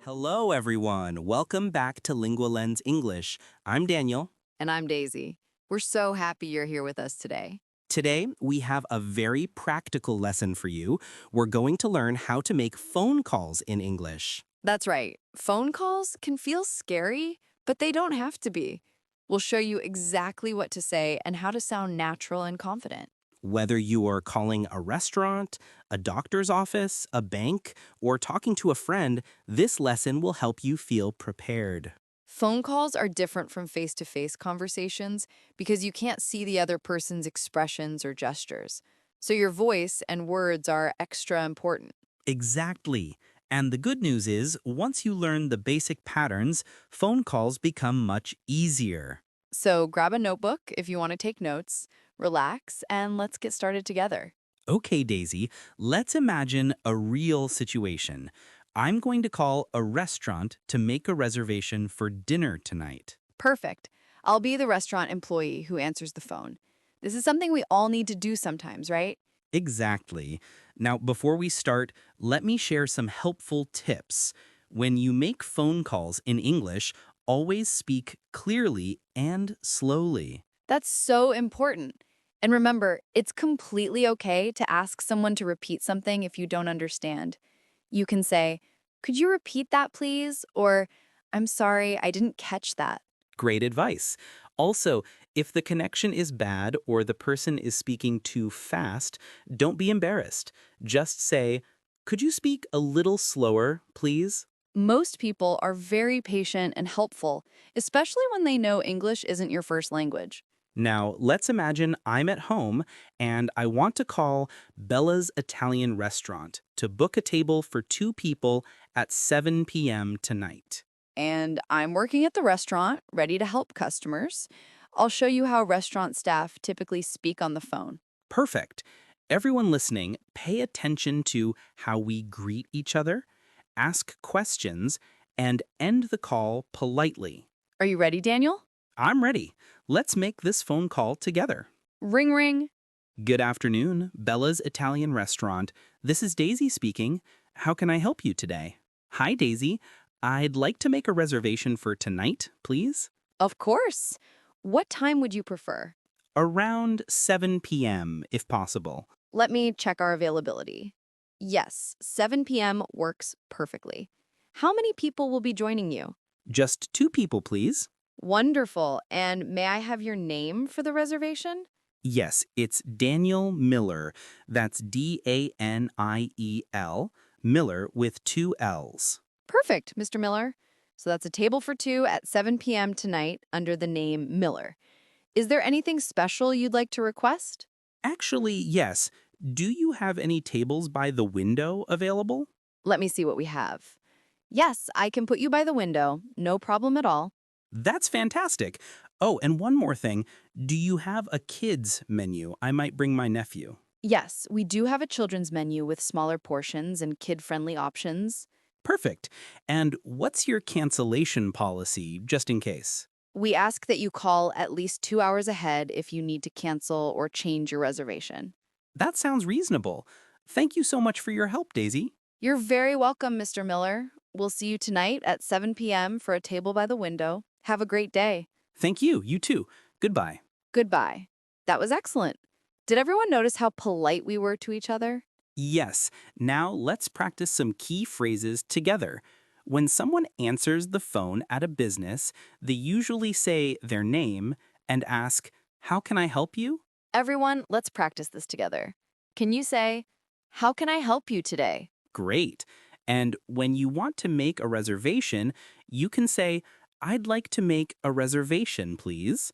Hello, everyone. Welcome back to LinguoLens English. I'm Daniel. And I'm Daisy. We're so happy you're here with us today. Today, we have a very practical lesson for you. We're going to learn how to make phone calls in English. That's right. Phone calls can feel scary, but they don't have to be. We'll show you exactly what to say and how to sound natural and confident. Whether you are calling a restaurant, a doctor's office, a bank, or talking to a friend, this lesson will help you feel prepared. Phone calls are different from face-to-face conversations because you can't see the other person's expressions or gestures. So your voice and words are extra important. Exactly. And the good news is, once you learn the basic patterns, phone calls become much easier. So grab a notebook if you want to take notes, relax, and let's get started together. Okay, Daisy, let's imagine a real situation. I'm going to call a restaurant to make a reservation for dinner tonight. Perfect. I'll be the restaurant employee who answers the phone. This is something we all need to do sometimes, right? Exactly. Now, before we start, let me share some helpful tips. When you make phone calls in English, always speak clearly and slowly. That's so important. And remember, it's completely okay to ask someone to repeat something if you don't understand. You can say, "Could you repeat that, please?" Or, "I'm sorry, I didn't catch that." Great advice. Also, if the connection is bad or the person is speaking too fast, don't be embarrassed. Just say, "Could you speak a little slower, please?" Most people are very patient and helpful, especially when they know English isn't your first language. Now, let's imagine I'm at home and I want to call Bella's Italian Restaurant to book a table for two people at 7 p.m. tonight. And I'm working at the restaurant, ready to help customers. I'll show you how restaurant staff typically speak on the phone. Perfect. Everyone listening, pay attention to how we greet each other, ask questions, and end the call politely. Are you ready, Daniel? I'm ready. Let's make this phone call together. Ring ring. Good afternoon, Bella's Italian Restaurant. This is Daisy speaking. How can I help you today? Hi, Daisy. I'd like to make a reservation for tonight, please. Of course. What time would you prefer? Around 7 p.m., if possible. Let me check our availability. Yes, 7 p.m. works perfectly. How many people will be joining you? Just two people, please. Wonderful. And may I have your name for the reservation? Yes, it's Daniel Miller. That's D-A-N-I-E-L, Miller with two L's. Perfect, Mr. Miller. So that's a table for two at 7 p.m. tonight under the name Miller. Is there anything special you'd like to request? Actually, yes. Do you have any tables by the window available? Let me see what we have. Yes, I can put you by the window. No problem at all. That's fantastic. Oh, and one more thing. Do you have a kids menu? I might bring my nephew. Yes, we do have a children's menu with smaller portions and kid-friendly options. Perfect. And what's your cancellation policy, just in case? We ask that you call at least 2 hours ahead if you need to cancel or change your reservation. That sounds reasonable. Thank you so much for your help, Daisy. You're very welcome, Mr. Miller. We'll see you tonight at 7 p.m. for a table by the window. Have a great day. Thank you. You too. Goodbye. Goodbye. That was excellent. Did everyone notice how polite we were to each other? Yes. Now let's practice some key phrases together. When someone answers the phone at a business, they usually say their name and ask, "How can I help you?" Everyone, let's practice this together. Can you say, "How can I help you today?" Great. And when you want to make a reservation, you can say, "I'd like to make a reservation, please."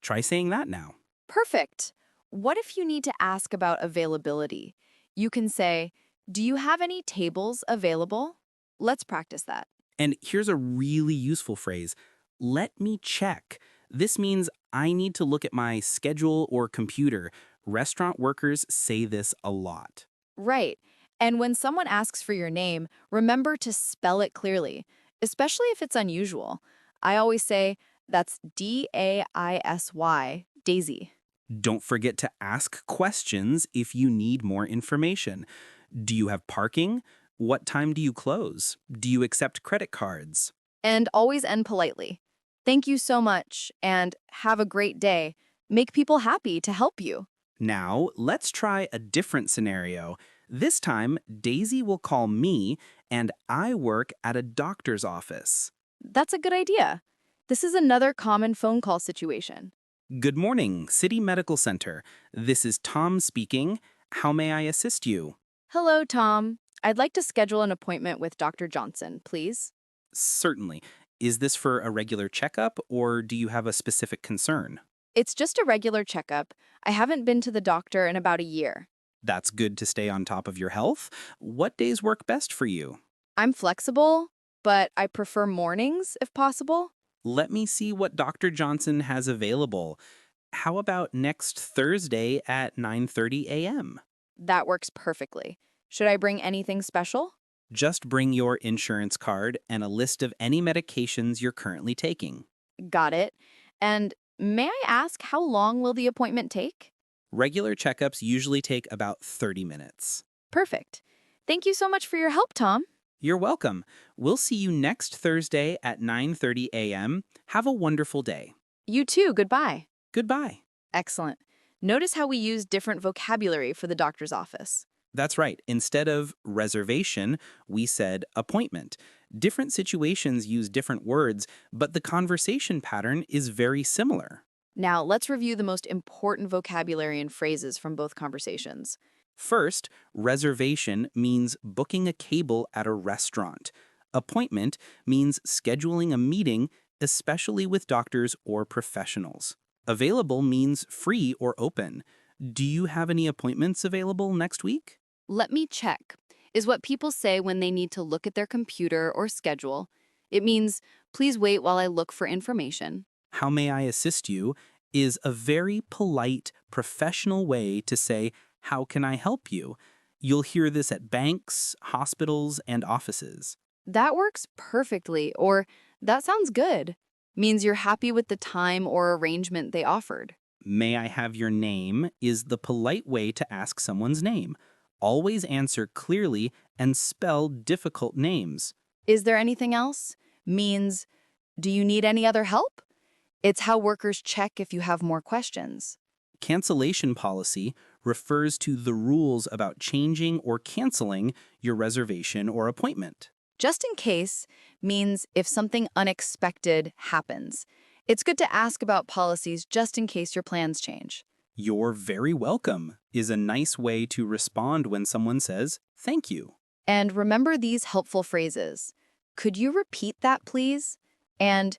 Try saying that now. Perfect. What if you need to ask about availability? You can say, "Do you have any tables available?" Let's practice that. And here's a really useful phrase. Let me check. This means I need to look at my schedule or computer. Restaurant workers say this a lot. Right. And when someone asks for your name, remember to spell it clearly, especially if it's unusual. I always say, that's D-A-I-S-Y, Daisy. Don't forget to ask questions if you need more information. Do you have parking? What time do you close? Do you accept credit cards? And always end politely. Thank you so much, and have a great day. Make people happy to help you. Now, let's try a different scenario. This time, Daisy will call me, and I work at a doctor's office. That's a good idea. This is another common phone call situation. Good morning, City Medical Center. This is Tom speaking. How may I assist you? Hello, Tom. I'd like to schedule an appointment with Dr. Johnson, please. Certainly. Is this for a regular checkup, or do you have a specific concern? It's just a regular checkup. I haven't been to the doctor in about a year. That's good to stay on top of your health. What days work best for you? I'm flexible, but I prefer mornings if possible. Let me see what Dr. Johnson has available. How about next Thursday at 9:30 a.m.? That works perfectly. Should I bring anything special? Just bring your insurance card and a list of any medications you're currently taking. Got it. And may I ask how long will the appointment take? Regular checkups usually take about 30 minutes. Perfect. Thank you so much for your help, Tom. You're welcome. We'll see you next Thursday at 9:30 a.m. Have a wonderful day. You too. Goodbye. Goodbye. Excellent. Notice how we use different vocabulary for the doctor's office. That's right. Instead of reservation, we said appointment. Different situations use different words, but the conversation pattern is very similar. Now, let's review the most important vocabulary and phrases from both conversations. First, reservation means booking a table at a restaurant. Appointment means scheduling a meeting, especially with doctors or professionals. Available means free or open. Do you have any appointments available next week? Let me check is what people say when they need to look at their computer or schedule. It means, please wait while I look for information. How may I assist you is a very polite, professional way to say, how can I help you? You'll hear this at banks, hospitals, and offices. That works perfectly, or that sounds good. Means you're happy with the time or arrangement they offered. May I have your name is the polite way to ask someone's name. Always answer clearly and spell difficult names. Is there anything else? Means, do you need any other help? It's how workers check if you have more questions. Cancellation policy refers to the rules about changing or canceling your reservation or appointment. Just in case means if something unexpected happens. It's good to ask about policies just in case your plans change. You're very welcome is a nice way to respond when someone says, thank you. And remember these helpful phrases. Could you repeat that, please? And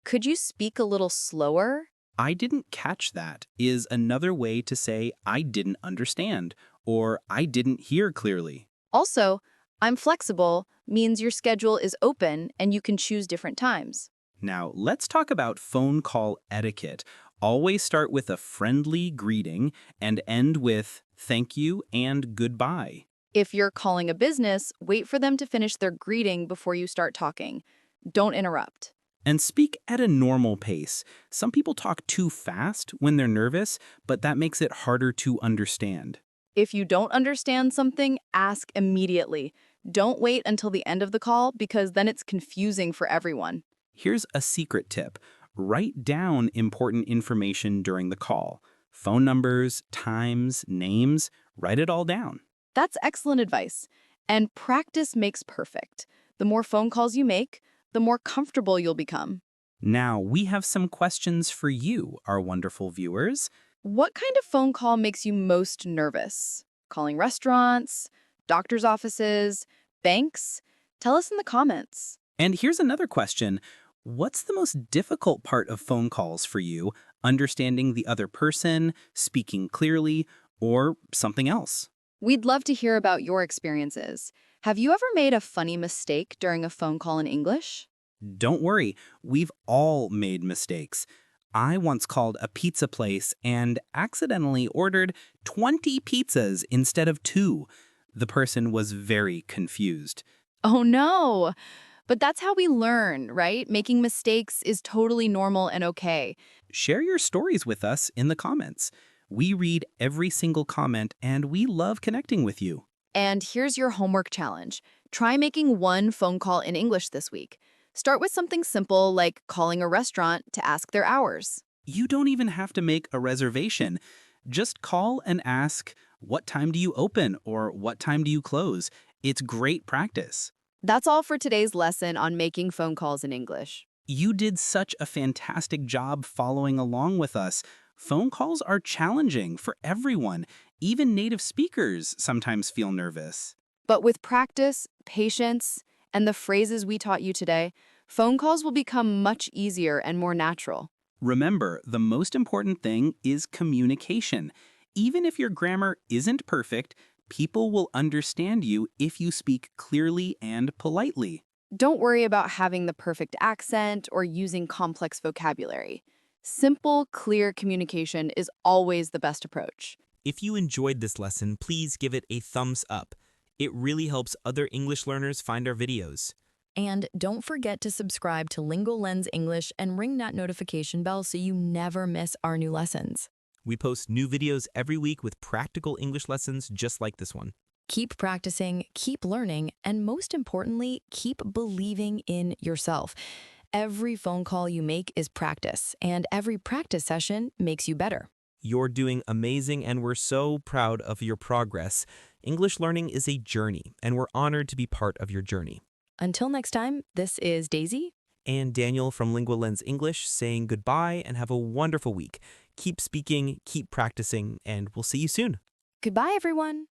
could you speak a little slower? I didn't catch that is another way to say I didn't understand or I didn't hear clearly. Also, I'm flexible means your schedule is open and you can choose different times. Now, let's talk about phone call etiquette. Always start with a friendly greeting and end with thank you and goodbye. If you're calling a business, wait for them to finish their greeting before you start talking. Don't interrupt. And speak at a normal pace. Some people talk too fast when they're nervous, but that makes it harder to understand. If you don't understand something, ask immediately. Don't wait until the end of the call because then it's confusing for everyone. Here's a secret tip. Write down important information during the call. Phone numbers, times, names, write it all down. That's excellent advice. And practice makes perfect. The more phone calls you make, the more comfortable you'll become. Now, we have some questions for you, our wonderful viewers. What kind of phone call makes you most nervous? Calling restaurants, doctor's offices, banks? Tell us in the comments. And here's another question. What's the most difficult part of phone calls for you? Understanding the other person, speaking clearly, or something else? We'd love to hear about your experiences. Have you ever made a funny mistake during a phone call in English? Don't worry, we've all made mistakes. I once called a pizza place and accidentally ordered 20 pizzas instead of 2. The person was very confused. Oh no! But that's how we learn, right? Making mistakes is totally normal and okay. Share your stories with us in the comments. We read every single comment and we love connecting with you. And here's your homework challenge. Try making one phone call in English this week. Start with something simple like calling a restaurant to ask their hours. You don't even have to make a reservation. Just call and ask, what time do you open or what time do you close? It's great practice. That's all for today's lesson on making phone calls in English. You did such a fantastic job following along with us. Phone calls are challenging for everyone. Even native speakers sometimes feel nervous. But with practice, patience, and the phrases we taught you today, phone calls will become much easier and more natural. Remember, the most important thing is communication. Even if your grammar isn't perfect, people will understand you if you speak clearly and politely. Don't worry about having the perfect accent or using complex vocabulary. Simple, clear communication is always the best approach. If you enjoyed this lesson, please give it a thumbs up. It really helps other English learners find our videos. And don't forget to subscribe to LinguoLens English and ring that notification bell so you never miss our new lessons. We post new videos every week with practical English lessons just like this one. Keep practicing, keep learning, and most importantly, keep believing in yourself. Every phone call you make is practice, and every practice session makes you better. You're doing amazing, and we're so proud of your progress. English learning is a journey, and we're honored to be part of your journey. Until next time, this is Daisy. And Daniel from LinguoLens English saying goodbye and have a wonderful week. Keep speaking, keep practicing, and we'll see you soon. Goodbye, everyone.